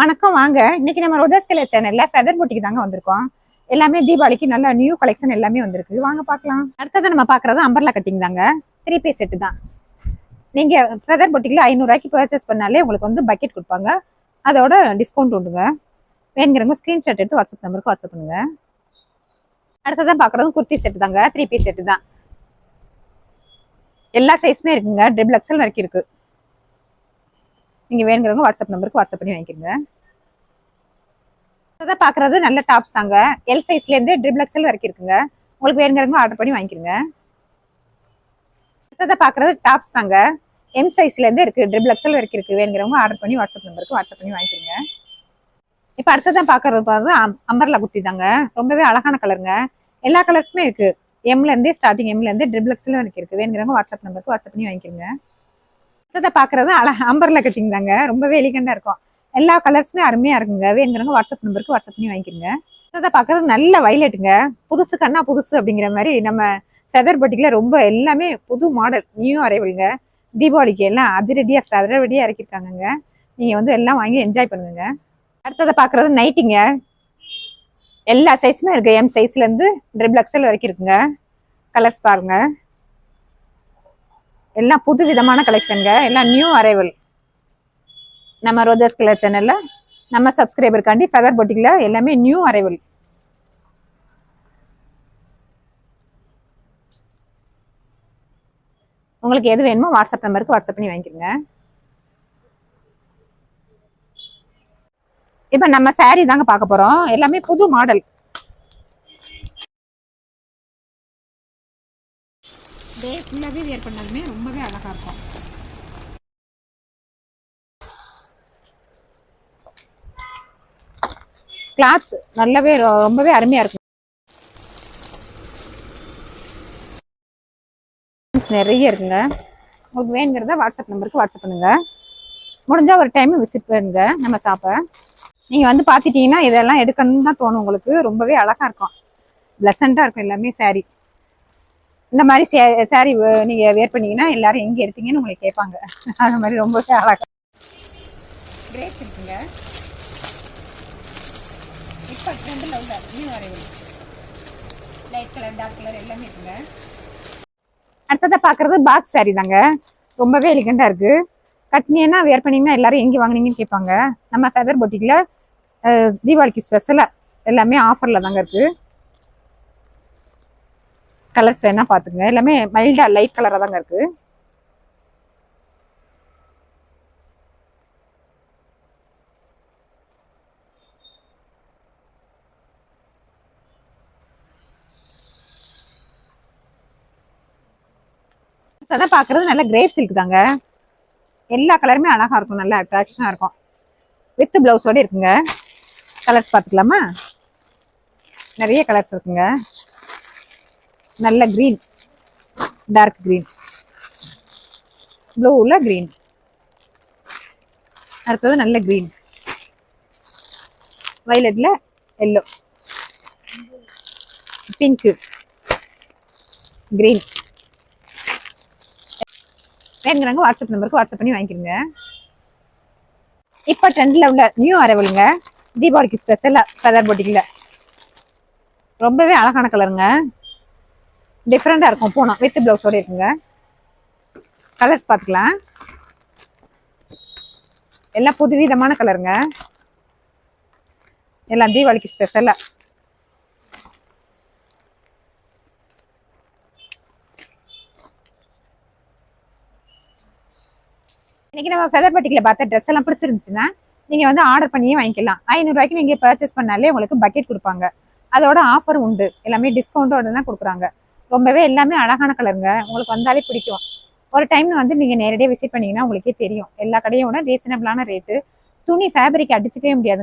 வணக்கம், வாங்க. இன்னைக்கு நம்ம ரோஜாஸ் கலர் சேனல்ல ஃபெதர் பொட்டிக்கு தாங்க வந்திருக்கோம். எல்லாமே தீபாவளிக்கு நல்ல நியூ கலெக்ஷன் எல்லாமே வந்திருக்கு. வாங்க பார்க்கலாம். அடுத்தது நம்ம பாக்குறது அம்பர்லா கட்டிங் தாங்க. 3 பீஸ் செட் தான். நீங்க ஃபெதர் பொட்டிக்ல 500 ரூபாய்க்கு பர்ச்சேஸ் பண்ணாலே உங்களுக்கு வந்து பக்கெட் கொடுப்பாங்க. அதோட டிஸ்கவுண்ட் உண்டுங்க. வேணுங்கிறவங்க ஸ்கிரீன்ஷாட் எடுத்து வாட்ஸ்அப் நம்பருக்கு வாட்ஸ்அப் பண்ணுங்க. அடுத்ததான் பாக்குறது குர்த்தி செட் தாங்க. 3 பீஸ் செட் தான். எல்லா சைஸுமே இருக்குங்க. டபுள் எக்ஸல் வரைக்கும் இருக்கு. நீங்க வேணுங்கிறவங்க வாட்ஸ்அப் நம்பருக்கு வாட்ஸ்அப் பண்ணி வாங்கிக்கோங்க. அதான் பாக்குறது நல்ல டாப்ஸ் தாங்க. எல் சைஸ்ல இருந்து ட்ரிபிள் எக்ஸல் வரைக்கும் இருக்குங்க. உங்களுக்கு வேணுங்கிறவங்க ஆர்டர் பண்ணி வாங்கிக்கோங்க. அடுத்ததை பாக்குறது டாப்ஸ் தாங்க. எம் சைஸ்ல இருந்து இருக்கு, ட்ரிபிள் எக்ஸல் வரைக்கும் இருக்கு. வேணுங்கிறவங்க ஆர்டர் பண்ணி வாட்ஸ்அப் நம்பருக்கு வாட்ஸ்அப் பண்ணி வாங்கிக்கோங்க. இப்ப அடுத்ததான் பாக்குறது பாருங்க அம்பர்லா குர்த்தி தாங்க. ரொம்பவே அழகான கலருங்க. எல்லா கலர்ஸுமே இருக்கு. எம்ல இருந்தே ஸ்டார்டிங் எம்ல இருந்து ட்ரிபிள் எக்ஸல் வரைக்கும் இருக்கு. வேணுங்கிறவங்க வாட்ஸ்அப் நம்பருக்கு வாட்ஸ்அப் பண்ணி வாங்கிக்கோங்க. பாக்குறது அம்பர்லா கட்டிங் தாங்க. ரொம்பவே எலிகண்டா இருக்கும். எல்லா கலர்ஸுமே அருமையா இருக்குங்க. வேணுங்கிறவங்க வாட்ஸ்அப் நம்பருக்கு வாட்ஸ்அப் பண்ணி வாங்கிக்கோங்க. பாக்குறது நல்ல வைலட்டுங்க. புதுசு கண்ணா புதுசு அப்படிங்கிற மாதிரி நம்ம ஃபெதர் பொட்டிக்ல ரொம்ப எல்லாமே புது மாடல் நியூ அரைவல்ங்க. தீபாவளிக்கு எல்லாம் அதிரடியா சரவடியா இறக்கிருக்காங்க. நீங்க வந்து எல்லாம் வாங்கி என்ஜாய் பண்ணுங்க. அடுத்ததை பாக்குறது நைட்டிங்க. எல்லா சைஸுமே இருக்கு. எம் சைஸ்ல இருந்து ட்ரிபிள் எக்ஸல் வரைக்கும் இருக்குங்க. கலர்ஸ் பாருங்க. எல்லாம் புது விதமான கலெக்ஷனுங்க. எல்லாம் நியூ அரைவல். நம்ம ரோஜாஸ் கலர் சேனல்ல நம்ம சப்ஸ்கிரைபருக்காண்டி ஃபெதர் பொட்டிக்ல எல்லாமே நியூ அரைவல். உங்களுக்கு எது வேணுமோ வாட்ஸ்அப் நம்பருக்கு வாட்ஸ்அப் பண்ணி வாங்கிக்கோங்க. இப்ப நம்ம சாரி தாங்க பார்க்க போறோம். எல்லாமே புது மாடல். டே ஃபுல்லாவே வியர் பண்ணாலுமே ரொம்பவே அழகா இருக்கும். கிளாத் நல்லாவே ரொம்பவே அருமையா இருக்கும். நிறைய இருக்குங்க. உங்களுக்கு வேணுங்கிறத வாட்ஸ்அப் நம்பருக்கு வாட்ஸ்அப் பண்ணுங்க. முடிஞ்சா ஒரு டைம் விசிட் பண்ணுங்க நம்ம ஷாப்பை. நீங்க வந்து பாத்துட்டீங்கன்னா இதெல்லாம் எடுக்கணும்னு தான் தோணும். உங்களுக்கு ரொம்பவே அழகா இருக்கும். பிளசண்டா இருக்கும் எல்லாமே. சாரி இந்த மாதிரி சாரி நீங்க வேர் பண்ணீங்கன்னா எல்லாரும் எங்க எடுத்தீங்கன்னு உங்களுக்கு கேட்பாங்க. அது மாதிரி ரொம்பவே அழகா கிரேப்ஸ் இருக்குங்க. இப்ப ட்ரெண்ட்ல உள்ள new arrival light colour dark colour எல்லாமே இருக்குங்க. அடுத்ததை பாக்குறது பாக்ஸ் சாரி தாங்க. ரொம்பவே எலிகண்டா இருக்கு. கட்னியன்னா வேர் பண்ணீங்கன்னா எல்லாரும் எங்க வாங்கினீங்கன்னு கேட்பாங்க. நம்ம ஃபெதர் பொட்டிக்ல தீபாவளிக்கு ஸ்பெஷலா எல்லாமே ஆஃபர்ல தாங்க இருக்கு. கலர்ஸ் வேணா பாத்துங்க. எல்லாமே மைல்டா லைட் கலரா தாங்க இருக்கு. அதான் பாக்குறது நல்ல கிரேப் சில்க் தாங்க. எல்லா கலருமே அழகா இருக்கும். நல்ல அட்ராக்ஷனா இருக்கும். வித் பிளவுஸோட இருக்குங்க. கலர்ஸ் பாத்துக்கலாமா? நிறைய கலர்ஸ் இருக்குங்க. நல்ல கிரீன், டார்க் கிரீன், ப்ளூல கிரீன், அடுத்தது நல்ல கிரீன், வயலட்ல எல்லோ, பிங்க், கிரீன். வேணுங்கிறவங்க வாட்ஸ்அப் நம்பருக்கு வாட்ஸ்அப் பண்ணி வாங்கிக்கிறங்க. இப்ப ட்ரெண்ட்ல உள்ள நியூ அரைவலுங்க. தீபாவளிக்கு ஸ்பெஷலா ஃபெதர் பொட்டிக்ல ரொம்பவே அழகான கலருங்க. டிஃப்ரெண்டா இருக்கும். போனோம் வித் பிளவுஸோட இருக்குங்க. கலர்ஸ் பாத்துக்கலாம். எல்லாம் புதுவிதமான கலருங்க. எல்லாம் தீபாவளிக்கு ஸ்பெஷலா. இன்னைக்கு நம்ம ஃபெதர் பொட்டிக்ல பார்த்த ட்ரெஸ் எல்லாம் பிடிச்சிருந்துச்சுன்னா நீங்க வந்து ஆர்டர் பண்ணியே வாங்கிக்கலாம். 500 ரூபாய்க்கு நீங்க பர்ச்சேஸ் பண்ணாலே உங்களுக்கு பக்கெட் கொடுப்பாங்க. அதோட ஆஃபர் உண்டு. எல்லாமே டிஸ்கவுண்டோட தான் கொடுக்குறாங்க. ரொம்பவே எல்லாமே அழகான கலருங்க. உங்களுக்கு வந்தாலே பிடிக்கும். ஒரு டைம் வந்து நீங்க நேரடியாக விசிட் பண்ணீங்கன்னா உங்களுக்கே தெரியும். எல்லா கடையோட ரீசனபிளான ரேட்டு. துணி ஃபேப்ரிக் அடிச்சுக்கவே முடியாது.